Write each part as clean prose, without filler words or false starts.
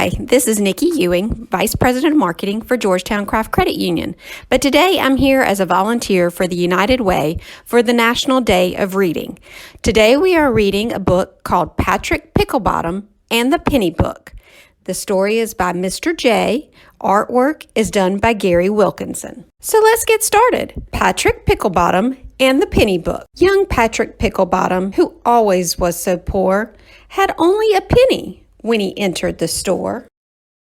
Hi, this is Nikki Ewing, Vice President of Marketing for Georgetown Craft Credit Union. But today I'm here as a volunteer for the United Way for the National Day of Reading. Today we are reading a book called Patrick Picklebottom and the Penny Book. The story is by Mr. J. Artwork is done by Gary Wilkinson. So let's get started. Patrick Picklebottom and the Penny Book. Young Patrick Picklebottom, who always was so poor, had only a penny when he entered the store.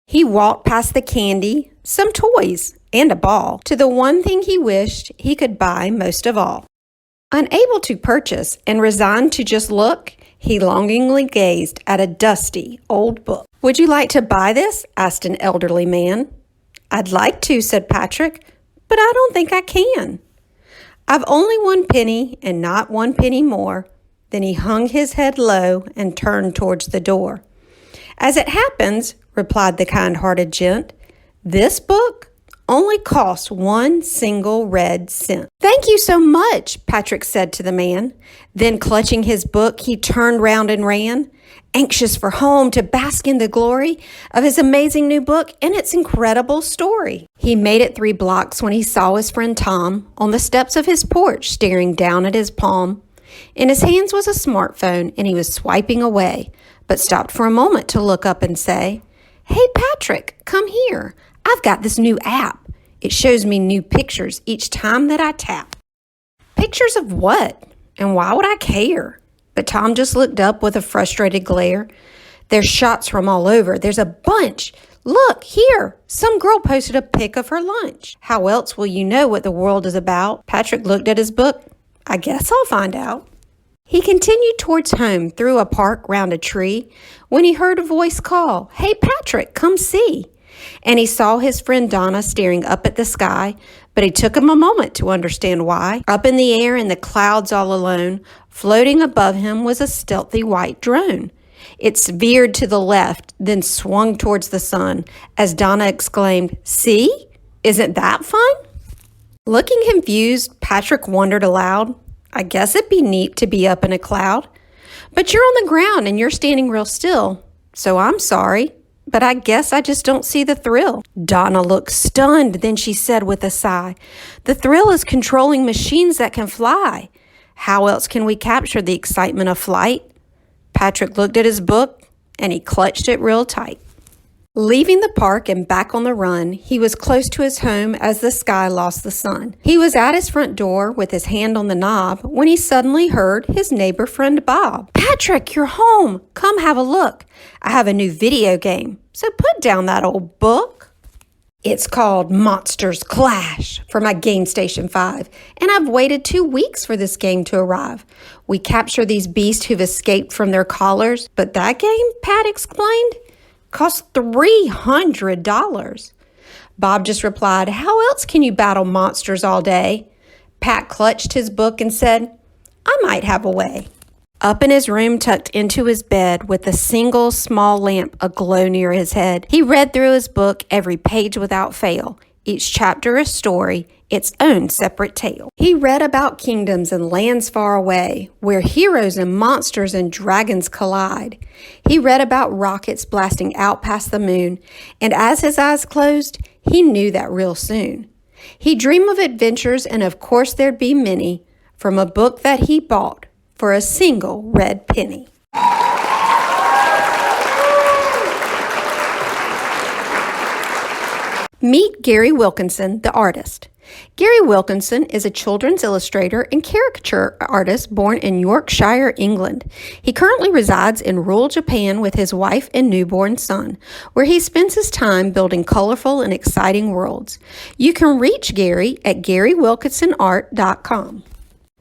He walked past the candy, some toys, and a ball, to the one thing he wished he could buy most of all. Unable to purchase and resigned to just look, he longingly gazed at a dusty old book. "Would you like to buy this?" asked an elderly man. "I'd like to," said Patrick, "but I don't think I can. I've only one penny and not one penny more." Then he hung his head low and turned towards the door. "As it happens," replied the kind-hearted gent, "this book only costs 1 single red cent." "Thank you so much," Patrick said to the man. Then, clutching his book, he turned round and ran, anxious for home to bask in the glory of his amazing new book and its incredible story. He made it 3 blocks when he saw his friend Tom on the steps of his porch staring down at his palm. In his hands was a smartphone and he was swiping away, but stopped for a moment to look up and say, "Hey Patrick, come here. I've got this new app. It shows me new pictures each time that I tap." "Pictures of what? And why would I care?" But Tom just looked up with a frustrated glare. "There's shots from all over. There's a bunch. Look, here, some girl posted a pic of her lunch. How else will you know what the world is about?" Patrick looked at his book. "I guess I'll find out." He continued towards home through a park round a tree when he heard a voice call, "Hey Patrick, come see." And he saw his friend Donna staring up at the sky, but it took him a moment to understand why. Up in the air in the clouds all alone, floating above him was a stealthy white drone. It veered to the left, then swung towards the sun as Donna exclaimed, "See? Isn't that fun?" Looking confused, Patrick wondered aloud, "I guess it'd be neat to be up in a cloud. But you're on the ground and you're standing real still, so I'm sorry, but I guess I just don't see the thrill." Donna looked stunned, then she said with a sigh, "The thrill is controlling machines that can fly. How else can we capture the excitement of flight?" Patrick looked at his book and he clutched it real tight. Leaving the park and back on the run, he was close to his home as the sky lost the sun. He was at his front door with his hand on the knob when he suddenly heard his neighbor friend Bob. "Patrick, you're home. Come have a look. I have a new video game, so put down that old book. It's called Monsters Clash for my Game Station 5, and I've waited 2 weeks for this game to arrive. We capture these beasts who've escaped from their collars, but that game," Pat explained, "costs $300. Bob just replied, "How else can you battle monsters all day?" Pat clutched his book and said, "I might have a way." Up in his room, tucked into his bed with a single small lamp aglow near his head, he read through his book, every page without fail, each chapter a story, its own separate tale. He read about kingdoms and lands far away, where heroes and monsters and dragons collide. He read about rockets blasting out past the moon, and as his eyes closed, he knew that real soon. He'd dream of adventures, and of course there'd be many, from a book that he bought for a single red penny. Meet Gary Wilkinson, the artist. Gary Wilkinson is a children's illustrator and caricature artist born in Yorkshire, England. He currently resides in rural Japan with his wife and newborn son, where he spends his time building colorful and exciting worlds. You can reach Gary at GaryWilkinsonArt.com.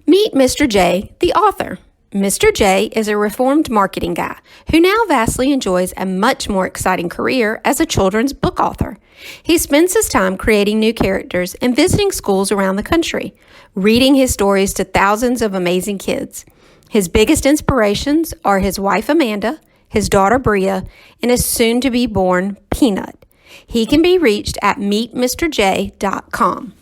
Meet Mr. J, the author. Mr. J is a reformed marketing guy who now vastly enjoys a much more exciting career as a children's book author. He spends his time creating new characters and visiting schools around the country, reading his stories to thousands of amazing kids. His biggest inspirations are his wife Amanda, his daughter Bria, and his soon-to-be-born Peanut. He can be reached at meetmrj.com.